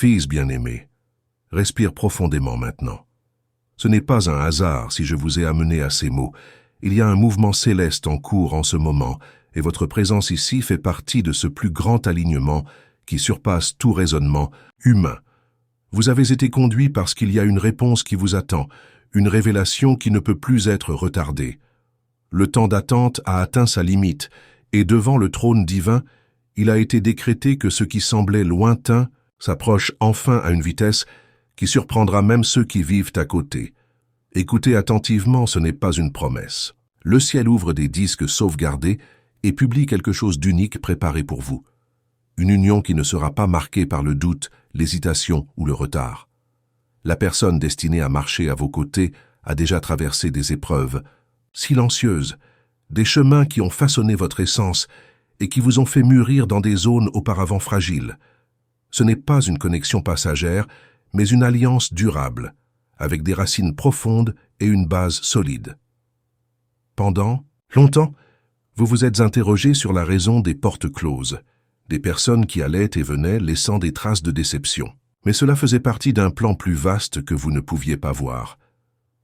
Fils bien-aimé, respire profondément maintenant. Ce n'est pas un hasard si je vous ai amené à ces mots. Il y a un mouvement céleste en cours en ce moment, et votre présence ici fait partie de ce plus grand alignement qui surpasse tout raisonnement humain. Vous avez été conduit parce qu'il y a une réponse qui vous attend, une révélation qui ne peut plus être retardée. Le temps d'attente a atteint sa limite, et devant le trône divin, il a été décrété que ce qui semblait lointain s'approche enfin à une vitesse qui surprendra même ceux qui vivent à côté. Écoutez attentivement, ce n'est pas une promesse. Le ciel ouvre des disques sauvegardés et publie quelque chose d'unique préparé pour vous. Une union qui ne sera pas marquée par le doute, l'hésitation ou le retard. La personne destinée à marcher à vos côtés a déjà traversé des épreuves silencieuses, des chemins qui ont façonné votre essence et qui vous ont fait mûrir dans des zones auparavant fragiles. Ce n'est pas une connexion passagère, mais une alliance durable, avec des racines profondes et une base solide. Pendant longtemps, vous vous êtes interrogé sur la raison des portes closes, des personnes qui allaient et venaient laissant des traces de déception. Mais cela faisait partie d'un plan plus vaste que vous ne pouviez pas voir.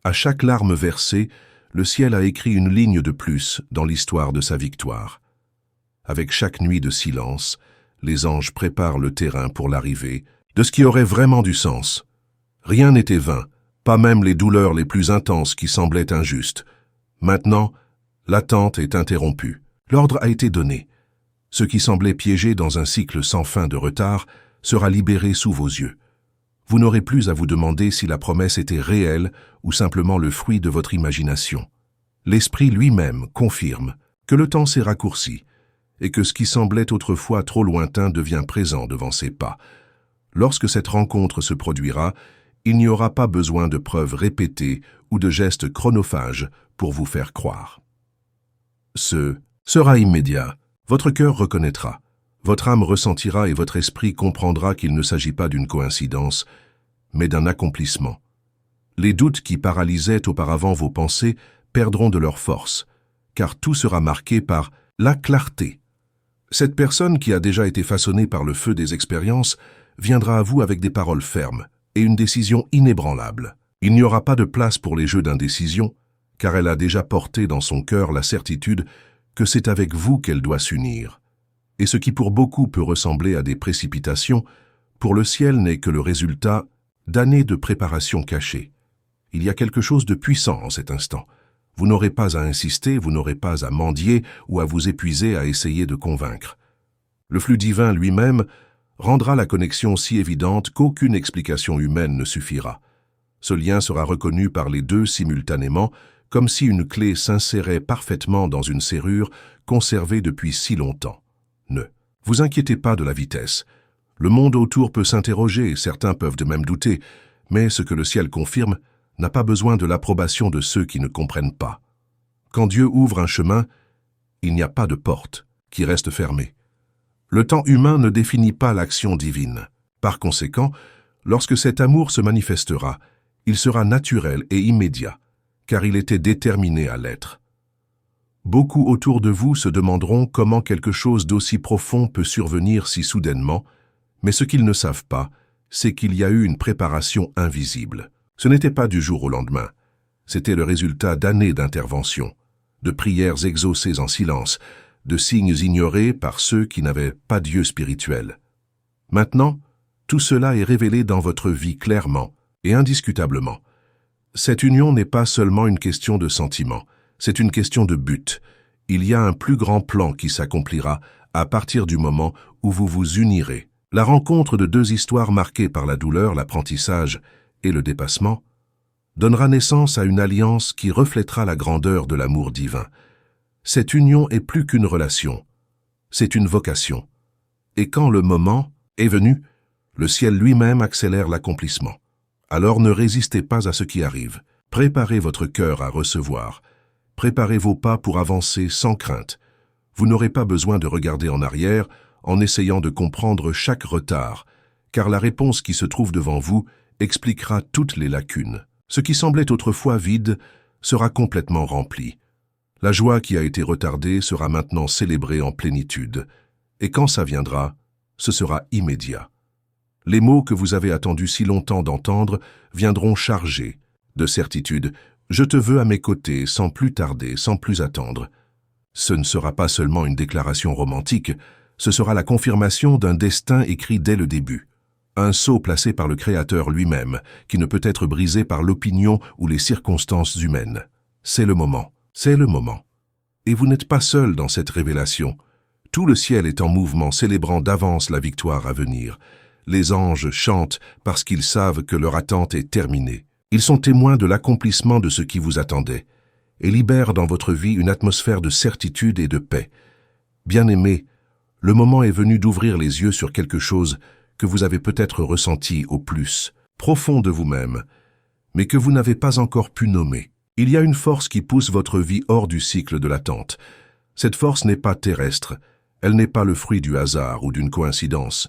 À chaque larme versée, le ciel a écrit une ligne de plus dans l'histoire de sa victoire. Avec chaque nuit de silence, les anges préparent le terrain pour l'arrivée de ce qui aurait vraiment du sens. Rien n'était vain, pas même les douleurs les plus intenses qui semblaient injustes. Maintenant, l'attente est interrompue. L'ordre a été donné. Ce qui semblait piégé dans un cycle sans fin de retard sera libéré sous vos yeux. Vous n'aurez plus à vous demander si la promesse était réelle ou simplement le fruit de votre imagination. L'Esprit lui-même confirme que le temps s'est raccourci et que ce qui semblait autrefois trop lointain devient présent devant ses pas. Lorsque cette rencontre se produira, il n'y aura pas besoin de preuves répétées ou de gestes chronophages pour vous faire croire. Ce sera immédiat. Votre cœur reconnaîtra. Votre âme ressentira et votre esprit comprendra qu'il ne s'agit pas d'une coïncidence, mais d'un accomplissement. Les doutes qui paralysaient auparavant vos pensées perdront de leur force, car tout sera marqué par la clarté. Cette personne qui a déjà été façonnée par le feu des expériences viendra à vous avec des paroles fermes et une décision inébranlable. Il n'y aura pas de place pour les jeux d'indécision, car elle a déjà porté dans son cœur la certitude que c'est avec vous qu'elle doit s'unir. Et ce qui pour beaucoup peut ressembler à des précipitations, pour le ciel n'est que le résultat d'années de préparation cachée. Il y a quelque chose de puissant en cet instant. Vous n'aurez pas à insister, vous n'aurez pas à mendier ou à vous épuiser à essayer de convaincre. Le flux divin lui-même rendra la connexion si évidente qu'aucune explication humaine ne suffira. Ce lien sera reconnu par les deux simultanément, comme si une clé s'insérait parfaitement dans une serrure conservée depuis si longtemps. Ne vous inquiétez pas de la vitesse. Le monde autour peut s'interroger, certains peuvent de même douter, mais ce que le ciel confirme n'a pas besoin de l'approbation de ceux qui ne comprennent pas. Quand Dieu ouvre un chemin, il n'y a pas de porte qui reste fermée. Le temps humain ne définit pas l'action divine. Par conséquent, lorsque cet amour se manifestera, il sera naturel et immédiat, car il était déterminé à l'être. Beaucoup autour de vous se demanderont comment quelque chose d'aussi profond peut survenir si soudainement, mais ce qu'ils ne savent pas, c'est qu'il y a eu une préparation invisible. Ce n'était pas du jour au lendemain. C'était le résultat d'années d'intervention, de prières exaucées en silence, de signes ignorés par ceux qui n'avaient pas Dieu spirituel. Maintenant, tout cela est révélé dans votre vie clairement et indiscutablement. Cette union n'est pas seulement une question de sentiment, c'est une question de but. Il y a un plus grand plan qui s'accomplira à partir du moment où vous vous unirez. La rencontre de deux histoires marquées par la douleur, l'apprentissage et le dépassement donnera naissance à une alliance qui reflètera la grandeur de l'amour divin. Cette union est plus qu'une relation, c'est une vocation. Et quand le moment est venu, le ciel lui-même accélère l'accomplissement. Alors ne résistez pas à ce qui arrive. Préparez votre cœur à recevoir. Préparez vos pas pour avancer sans crainte. Vous n'aurez pas besoin de regarder en arrière en essayant de comprendre chaque retard, car la réponse qui se trouve devant vous expliquera toutes les lacunes. Ce qui semblait autrefois vide sera complètement rempli. La joie qui a été retardée sera maintenant célébrée en plénitude, et quand ça viendra, ce sera immédiat. Les mots que vous avez attendu si longtemps d'entendre viendront chargés de certitude. Je te veux à mes côtés, sans plus tarder, sans plus attendre. Ce ne sera pas seulement une déclaration romantique, ce sera la confirmation d'un destin écrit dès le début. Un sceau placé par le Créateur lui-même, qui ne peut être brisé par l'opinion ou les circonstances humaines. C'est le moment, c'est le moment. Et vous n'êtes pas seul dans cette révélation. Tout le ciel est en mouvement, célébrant d'avance la victoire à venir. Les anges chantent parce qu'ils savent que leur attente est terminée. Ils sont témoins de l'accomplissement de ce qui vous attendait et libèrent dans votre vie une atmosphère de certitude et de paix. Bien-aimés, le moment est venu d'ouvrir les yeux sur quelque chose que vous avez peut-être ressenti au plus profond de vous-même, mais que vous n'avez pas encore pu nommer. Il y a une force qui pousse votre vie hors du cycle de l'attente. Cette force n'est pas terrestre, elle n'est pas le fruit du hasard ou d'une coïncidence.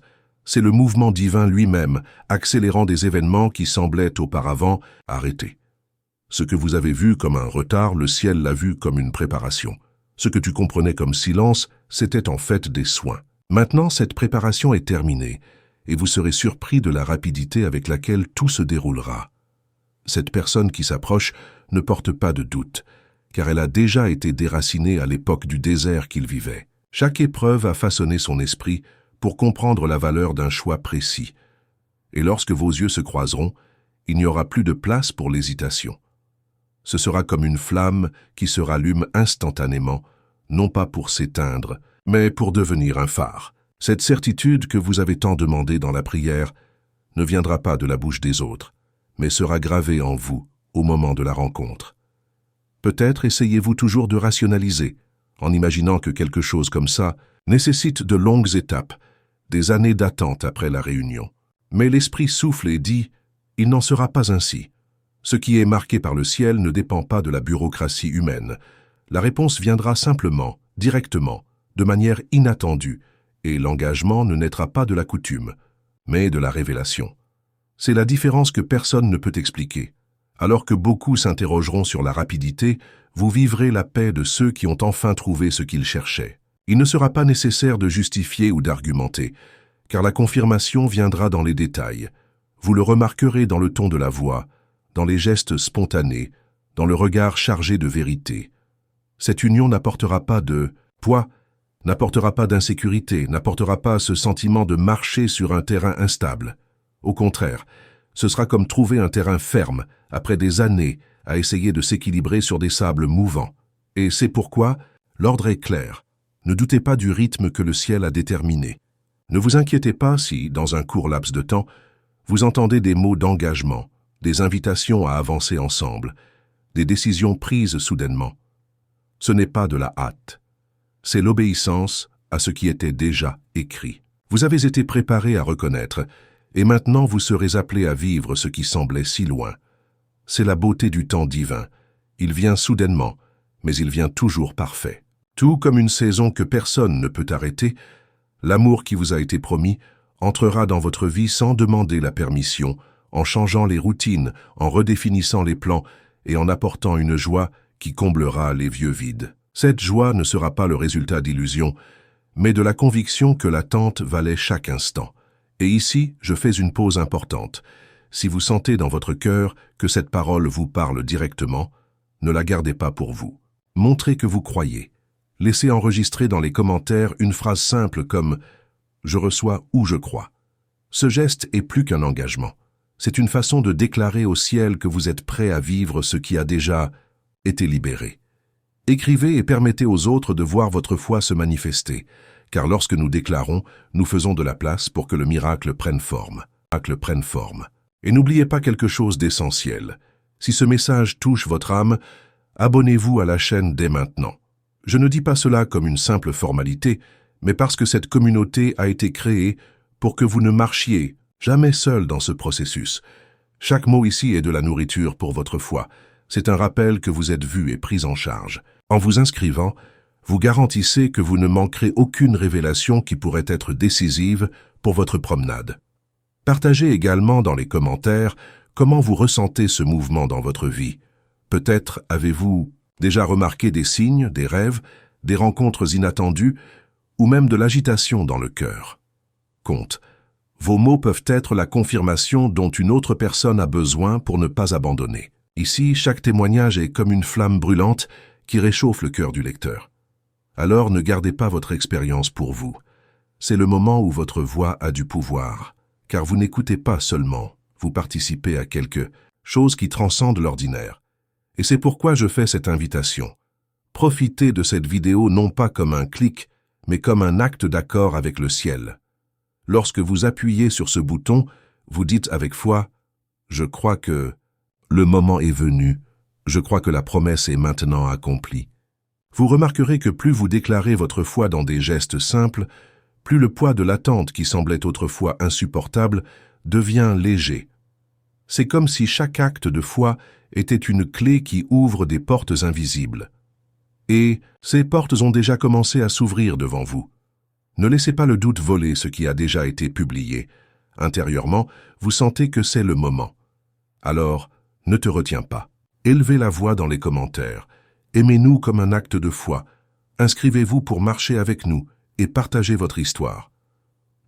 C'est le mouvement divin lui-même, accélérant des événements qui semblaient auparavant arrêtés. Ce que vous avez vu comme un retard, le ciel l'a vu comme une préparation. Ce que tu comprenais comme silence, c'était en fait des soins. Maintenant, cette préparation est terminée, et vous serez surpris de la rapidité avec laquelle tout se déroulera. Cette personne qui s'approche ne porte pas de doute, car elle a déjà été déracinée à l'époque du désert qu'il vivait. Chaque épreuve a façonné son esprit pour comprendre la valeur d'un choix précis. Et lorsque vos yeux se croiseront, il n'y aura plus de place pour l'hésitation. Ce sera comme une flamme qui se rallume instantanément, non pas pour s'éteindre, mais pour devenir un phare. Cette certitude que vous avez tant demandée dans la prière ne viendra pas de la bouche des autres, mais sera gravée en vous au moment de la rencontre. Peut-être essayez-vous toujours de rationaliser, en imaginant que quelque chose comme ça nécessite de longues étapes, des années d'attente après la réunion. Mais l'Esprit souffle et dit « Il n'en sera pas ainsi. Ce qui est marqué par le ciel ne dépend pas de la bureaucratie humaine. La réponse viendra simplement, directement, de manière inattendue, et l'engagement ne naîtra pas de la coutume, mais de la révélation. C'est la différence que personne ne peut expliquer. Alors que beaucoup s'interrogeront sur la rapidité, vous vivrez la paix de ceux qui ont enfin trouvé ce qu'ils cherchaient. Il ne sera pas nécessaire de justifier ou d'argumenter, car la confirmation viendra dans les détails. Vous le remarquerez dans le ton de la voix, dans les gestes spontanés, dans le regard chargé de vérité. Cette union n'apportera pas de poids, n'apportera pas d'insécurité, n'apportera pas ce sentiment de marcher sur un terrain instable. Au contraire, ce sera comme trouver un terrain ferme après des années à essayer de s'équilibrer sur des sables mouvants. Et c'est pourquoi l'ordre est clair. Ne doutez pas du rythme que le ciel a déterminé. Ne vous inquiétez pas si, dans un court laps de temps, vous entendez des mots d'engagement, des invitations à avancer ensemble, des décisions prises soudainement. Ce n'est pas de la hâte. C'est l'obéissance à ce qui était déjà écrit. Vous avez été préparé à reconnaître, et maintenant vous serez appelé à vivre ce qui semblait si loin. C'est la beauté du temps divin. Il vient soudainement, mais il vient toujours parfait. Tout comme une saison que personne ne peut arrêter, l'amour qui vous a été promis entrera dans votre vie sans demander la permission, en changeant les routines, en redéfinissant les plans et en apportant une joie qui comblera les vieux vides. Cette joie ne sera pas le résultat d'illusions, mais de la conviction que l'attente valait chaque instant. Et ici, je fais une pause importante. Si vous sentez dans votre cœur que cette parole vous parle directement, ne la gardez pas pour vous. Montrez que vous croyez. Laissez enregistrer dans les commentaires une phrase simple comme « Je reçois ou je crois ». Ce geste est plus qu'un engagement. C'est une façon de déclarer au ciel que vous êtes prêt à vivre ce qui a déjà été libéré. Écrivez et permettez aux autres de voir votre foi se manifester, car lorsque nous déclarons, nous faisons de la place pour que le miracle prenne forme. Et n'oubliez pas quelque chose d'essentiel. Si ce message touche votre âme, abonnez-vous à la chaîne dès maintenant. Je ne dis pas cela comme une simple formalité, mais parce que cette communauté a été créée pour que vous ne marchiez jamais seul dans ce processus. Chaque mot ici est de la nourriture pour votre foi. C'est un rappel que vous êtes vu et pris en charge. En vous inscrivant, vous garantissez que vous ne manquerez aucune révélation qui pourrait être décisive pour votre promenade. Partagez également dans les commentaires comment vous ressentez ce mouvement dans votre vie. Peut-être avez-vous déjà remarqué des signes, des rêves, des rencontres inattendues ou même de l'agitation dans le cœur. Vos mots peuvent être la confirmation dont une autre personne a besoin pour ne pas abandonner. Ici, chaque témoignage est comme une flamme brûlante qui réchauffe le cœur du lecteur. Alors ne gardez pas votre expérience pour vous. C'est le moment où votre voix a du pouvoir, car vous n'écoutez pas seulement, vous participez à quelque chose qui transcende l'ordinaire. Et c'est pourquoi je fais cette invitation. Profitez de cette vidéo non pas comme un clic, mais comme un acte d'accord avec le ciel. Lorsque vous appuyez sur ce bouton, vous dites avec foi « Je crois que le moment est venu, je crois que la promesse est maintenant accomplie ». Vous remarquerez que plus vous déclarez votre foi dans des gestes simples, plus le poids de l'attente qui semblait autrefois insupportable devient léger. C'est comme si chaque acte de foi était une clé qui ouvre des portes invisibles. Et ces portes ont déjà commencé à s'ouvrir devant vous. Ne laissez pas le doute voler ce qui a déjà été publié. Intérieurement, vous sentez que c'est le moment. Alors, ne te retiens pas. Élevez la voix dans les commentaires. Aimez-nous comme un acte de foi. Inscrivez-vous pour marcher avec nous et partagez votre histoire.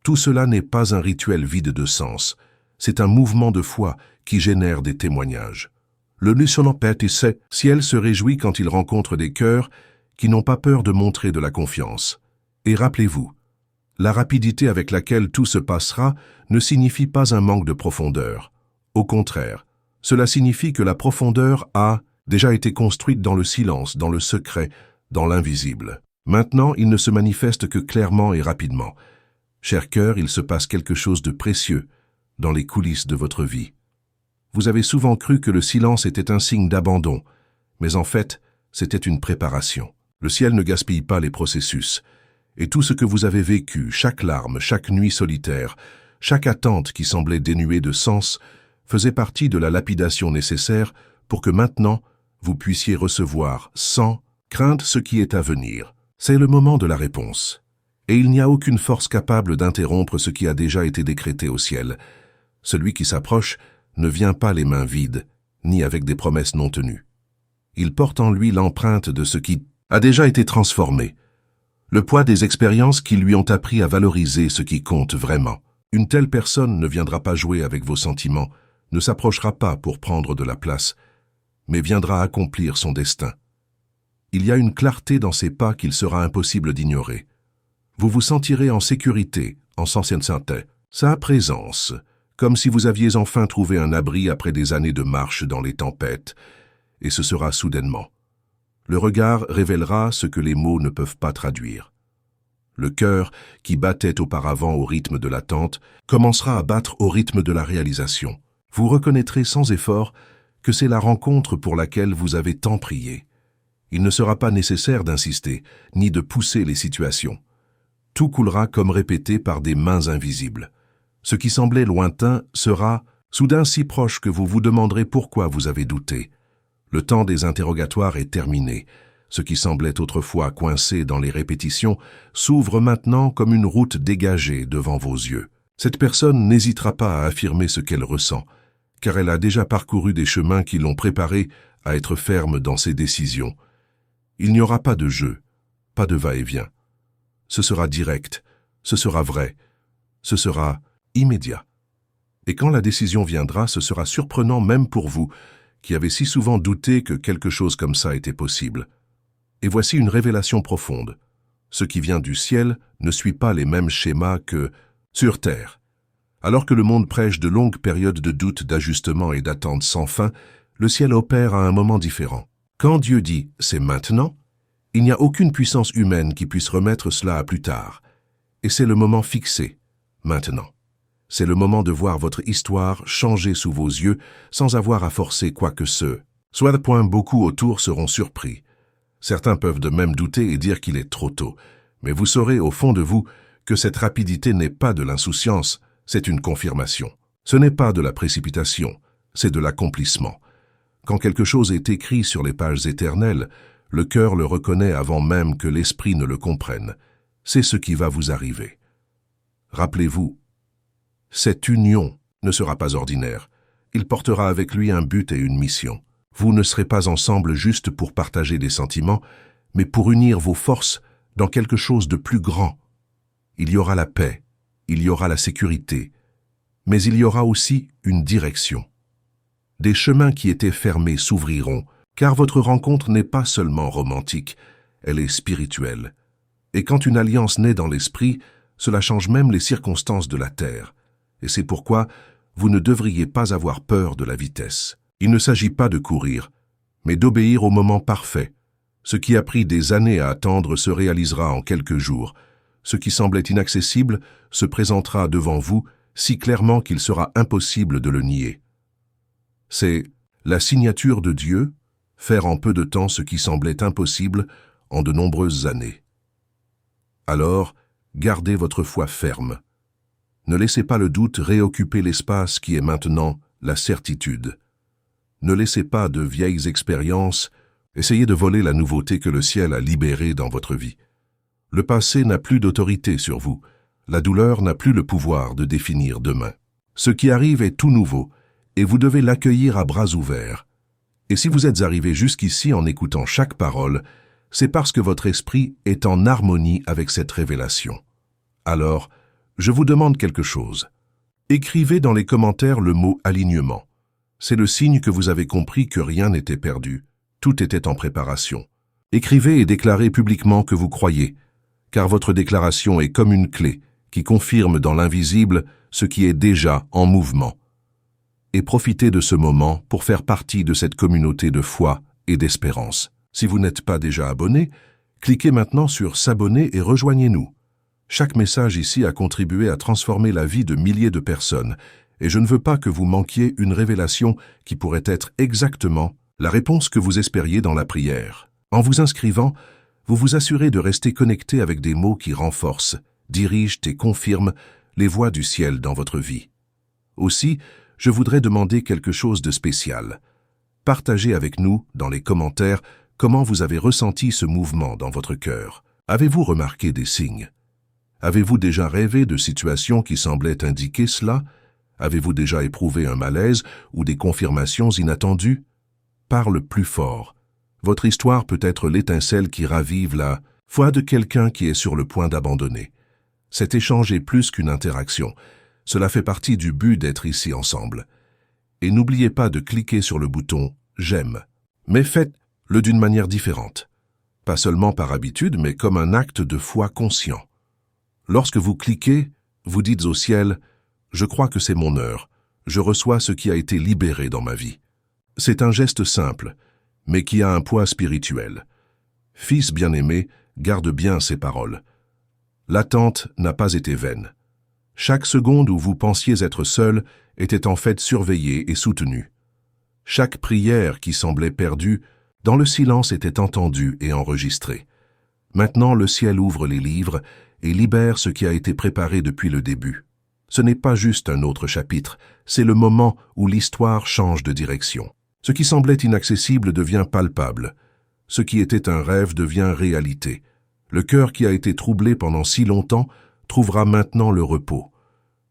Tout cela n'est pas un rituel vide de sens. C'est un mouvement de foi qui génère des témoignages. Le ciel se réjouit quand il rencontre des cœurs qui n'ont pas peur de montrer de la confiance. Et rappelez-vous, la rapidité avec laquelle tout se passera ne signifie pas un manque de profondeur. Au contraire, cela signifie que la profondeur a déjà été construite dans le silence, dans le secret, dans l'invisible. Maintenant, il ne se manifeste que clairement et rapidement. Cher cœur, il se passe quelque chose de précieux dans les coulisses de votre vie. Vous avez souvent cru que le silence était un signe d'abandon, mais en fait, c'était une préparation. Le ciel ne gaspille pas les processus. Et tout ce que vous avez vécu, chaque larme, chaque nuit solitaire, chaque attente qui semblait dénuée de sens, faisait partie de la lapidation nécessaire pour que maintenant, vous puissiez recevoir, sans crainte, ce qui est à venir. C'est le moment de la réponse. Et il n'y a aucune force capable d'interrompre ce qui a déjà été décrété au ciel. Celui qui s'approche ne vient pas les mains vides, ni avec des promesses non tenues. Il porte en lui l'empreinte de ce qui a déjà été transformé, le poids des expériences qui lui ont appris à valoriser ce qui compte vraiment. Une telle personne ne viendra pas jouer avec vos sentiments, ne s'approchera pas pour prendre de la place, mais viendra accomplir son destin. Il y a une clarté dans ses pas qu'il sera impossible d'ignorer. Vous vous sentirez en sécurité, en santé, sa présence, comme si vous aviez enfin trouvé un abri après des années de marche dans les tempêtes, et ce sera soudainement. Le regard révélera ce que les mots ne peuvent pas traduire. Le cœur, qui battait auparavant au rythme de l'attente, commencera à battre au rythme de la réalisation. Vous reconnaîtrez sans effort que c'est la rencontre pour laquelle vous avez tant prié. Il ne sera pas nécessaire d'insister, ni de pousser les situations. Tout coulera comme répété par des mains invisibles. Ce qui semblait lointain sera soudain si proche que vous vous demanderez pourquoi vous avez douté. Le temps des interrogatoires est terminé. Ce qui semblait autrefois coincé dans les répétitions s'ouvre maintenant comme une route dégagée devant vos yeux. Cette personne n'hésitera pas à affirmer ce qu'elle ressent, car elle a déjà parcouru des chemins qui l'ont préparée à être ferme dans ses décisions. Il n'y aura pas de jeu, pas de va-et-vient. Ce sera direct, ce sera vrai, ce sera immédiat. Et quand la décision viendra, ce sera surprenant même pour vous, qui avez si souvent douté que quelque chose comme ça était possible. Et voici une révélation profonde. Ce qui vient du ciel ne suit pas les mêmes schémas que sur terre. Alors que le monde prêche de longues périodes de doute, d'ajustement et d'attente sans fin, le ciel opère à un moment différent. Quand Dieu dit « c'est maintenant », il n'y a aucune puissance humaine qui puisse remettre cela à plus tard. Et c'est le moment fixé, maintenant. C'est le moment de voir votre histoire changer sous vos yeux sans avoir à forcer quoi que ce soit. Beaucoup autour seront surpris. Certains peuvent de même douter et dire qu'il est trop tôt. Mais vous saurez au fond de vous que cette rapidité n'est pas de l'insouciance, c'est une confirmation. Ce n'est pas de la précipitation, c'est de l'accomplissement. Quand quelque chose est écrit sur les pages éternelles, le cœur le reconnaît avant même que l'esprit ne le comprenne. C'est ce qui va vous arriver. Rappelez-vous, cette union ne sera pas ordinaire. Il portera avec lui un but et une mission. Vous ne serez pas ensemble juste pour partager des sentiments, mais pour unir vos forces dans quelque chose de plus grand. Il y aura la paix, il y aura la sécurité, Mais il y aura aussi une direction. Des chemins qui étaient fermés s'ouvriront, car votre rencontre n'est pas seulement romantique, elle est spirituelle. Et quand une alliance naît dans l'esprit, cela change même les circonstances de la terre. Et c'est pourquoi vous ne devriez pas avoir peur de la vitesse. Il ne s'agit pas de courir, mais d'obéir au moment parfait. Ce qui a pris des années à attendre se réalisera en quelques jours. Ce qui semblait inaccessible se présentera devant vous si clairement qu'il sera impossible de le nier. C'est la signature de Dieu, faire en peu de temps ce qui semblait impossible en de nombreuses années. Alors, gardez votre foi ferme. Ne laissez pas le doute réoccuper l'espace qui est maintenant la certitude. Ne laissez pas de vieilles expériences essayer de voler la nouveauté que le ciel a libérée dans votre vie. Le passé n'a plus d'autorité sur vous. La douleur n'a plus le pouvoir de définir demain. Ce qui arrive est tout nouveau, et vous devez l'accueillir à bras ouverts. Et si vous êtes arrivé jusqu'ici en écoutant chaque parole, c'est parce que votre esprit est en harmonie avec cette révélation. Alors, je vous demande quelque chose. Écrivez dans les commentaires le mot « alignement ». C'est le signe que vous avez compris que rien n'était perdu, tout était en préparation. Écrivez et déclarez publiquement que vous croyez, car votre déclaration est comme une clé qui confirme dans l'invisible ce qui est déjà en mouvement. Et profitez de ce moment pour faire partie de cette communauté de foi et d'espérance. Si vous n'êtes pas déjà abonné, cliquez maintenant sur « S'abonner » et rejoignez-nous. Chaque message ici a contribué à transformer la vie de milliers de personnes, et je ne veux pas que vous manquiez une révélation qui pourrait être exactement la réponse que vous espériez dans la prière. En vous inscrivant, vous vous assurez de rester connecté avec des mots qui renforcent, dirigent et confirment les voies du ciel dans votre vie. Aussi, je voudrais demander quelque chose de spécial. Partagez avec nous, dans les commentaires, comment vous avez ressenti ce mouvement dans votre cœur. Avez-vous remarqué des signes? Avez-vous déjà rêvé de situations qui semblaient indiquer cela? Avez-vous déjà éprouvé un malaise ou des confirmations inattendues? Parle plus fort. Votre histoire peut être l'étincelle qui ravive la foi de quelqu'un qui est sur le point d'abandonner. Cet échange est plus qu'une interaction. Cela fait partie du but d'être ici ensemble. Et n'oubliez pas de cliquer sur le bouton « J'aime ». Mais faites-le d'une manière différente. Pas seulement par habitude, mais comme un acte de foi conscient. Lorsque vous cliquez, vous dites au ciel « Je crois que c'est mon heure. Je reçois ce qui a été libéré dans ma vie. » C'est un geste simple, mais qui a un poids spirituel. Fils bien-aimé, garde bien ces paroles. L'attente n'a pas été vaine. Chaque seconde où vous pensiez être seul était en fait surveillée et soutenue. Chaque prière qui semblait perdue, dans le silence était entendue et enregistrée. Maintenant le ciel ouvre les livres et libère ce qui a été préparé depuis le début. Ce n'est pas juste un autre chapitre, c'est le moment où l'histoire change de direction. Ce qui semblait inaccessible devient palpable. Ce qui était un rêve devient réalité. Le cœur qui a été troublé pendant si longtemps trouvera maintenant le repos.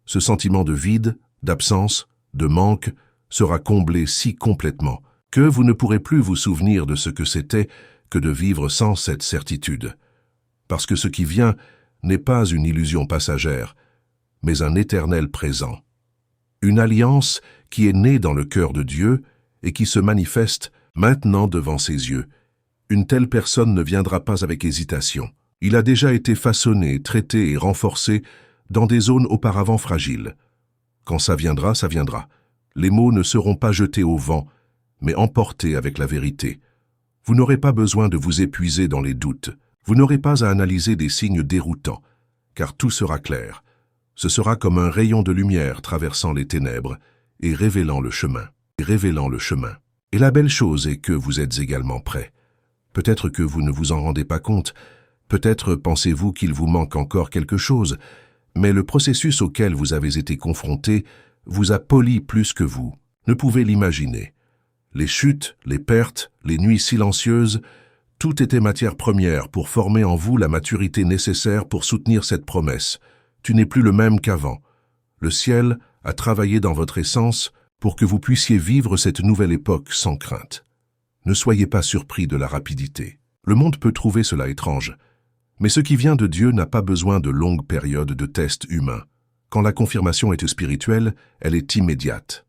Ce sentiment de vide, d'absence, de manque sera comblé si complètement que vous ne pourrez plus vous souvenir de ce que c'était que de vivre sans cette certitude. Parce que ce qui vient n'est pas une illusion passagère, mais un éternel présent. Une alliance qui est née dans le cœur de Dieu et qui se manifeste maintenant devant ses yeux. Une telle personne ne viendra pas avec hésitation. Il a déjà été façonné, traité et renforcé dans des zones auparavant fragiles. Quand ça viendra, ça viendra. Les mots ne seront pas jetés au vent, mais emportés avec la vérité. Vous n'aurez pas besoin de vous épuiser dans les doutes. Vous n'aurez pas à analyser des signes déroutants, car tout sera clair. Ce sera comme un rayon de lumière traversant les ténèbres et révélant le chemin. Et la belle chose est que vous êtes également prêts. Peut-être que vous ne vous en rendez pas compte, peut-être pensez-vous qu'il vous manque encore quelque chose, mais le processus auquel vous avez été confronté vous a poli plus que vous ne pouvez l'imaginer. Les chutes, les pertes, les nuits silencieuses, tout était matière première pour former en vous la maturité nécessaire pour soutenir cette promesse. Tu n'es plus le même qu'avant. Le ciel a travaillé dans votre essence pour que vous puissiez vivre cette nouvelle époque sans crainte. Ne soyez pas surpris de la rapidité. Le monde peut trouver cela étrange, mais ce qui vient de Dieu n'a pas besoin de longues périodes de tests humains. Quand la confirmation est spirituelle, elle est immédiate.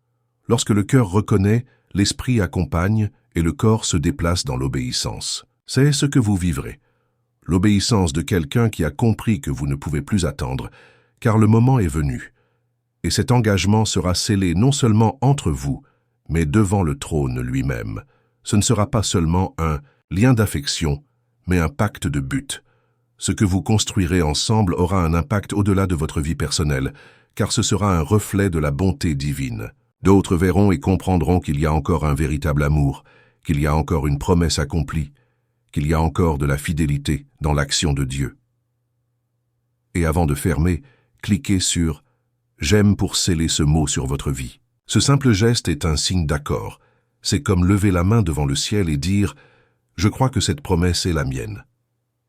Lorsque le cœur reconnaît, l'esprit accompagne et le corps se déplace dans l'obéissance. C'est ce que vous vivrez. L'obéissance de quelqu'un qui a compris que vous ne pouvez plus attendre, car le moment est venu. Et cet engagement sera scellé non seulement entre vous, mais devant le trône lui-même. Ce ne sera pas seulement un lien d'affection, mais un pacte de but. Ce que vous construirez ensemble aura un impact au-delà de votre vie personnelle, car ce sera un reflet de la bonté divine. D'autres verront et comprendront qu'il y a encore un véritable amour, qu'il y a encore une promesse accomplie, qu'il y a encore de la fidélité dans l'action de Dieu. Et avant de fermer, cliquez sur « J'aime » pour sceller ce mot sur votre vie. Ce simple geste est un signe d'accord. C'est comme lever la main devant le ciel et dire « Je crois que cette promesse est la mienne ».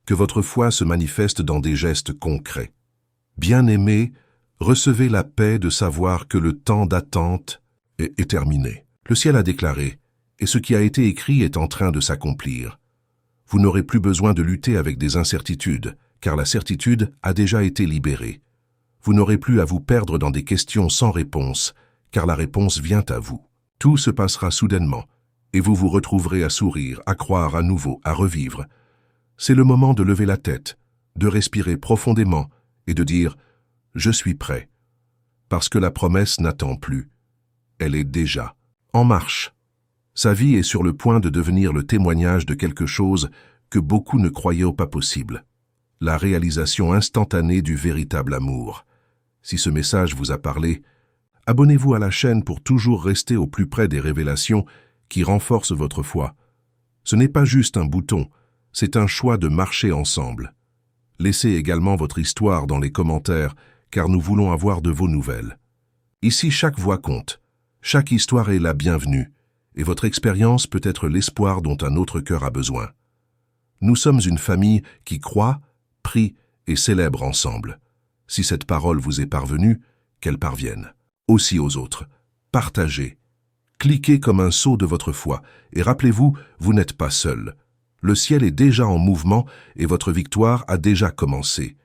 Que votre foi se manifeste dans des gestes concrets. Bien-aimés, recevez la paix de savoir que le temps d'attente est terminé. Le ciel a déclaré, et ce qui a été écrit est en train de s'accomplir. Vous n'aurez plus besoin de lutter avec des incertitudes, car la certitude a déjà été libérée. Vous n'aurez plus à vous perdre dans des questions sans réponse, car la réponse vient à vous. Tout se passera soudainement, et vous vous retrouverez à sourire, à croire à nouveau, à revivre. C'est le moment de lever la tête, de respirer profondément et de dire « Je suis prêt », parce que la promesse n'attend plus. Elle est déjà en marche. Sa vie est sur le point de devenir le témoignage de quelque chose que beaucoup ne croyaient pas possible. La réalisation instantanée du véritable amour. Si ce message vous a parlé, abonnez-vous à la chaîne pour toujours rester au plus près des révélations qui renforcent votre foi. Ce n'est pas juste un bouton, c'est un choix de marcher ensemble. Laissez également votre histoire dans les commentaires, car nous voulons avoir de vos nouvelles. Ici, chaque voix compte, chaque histoire est la bienvenue, et votre expérience peut être l'espoir dont un autre cœur a besoin. Nous sommes une famille qui croit, prie et célèbre ensemble. Si cette parole vous est parvenue, qu'elle parvienne aussi aux autres. Partagez. Cliquez comme un sceau de votre foi, et rappelez-vous, vous n'êtes pas seul. Le ciel est déjà en mouvement et votre victoire a déjà commencé.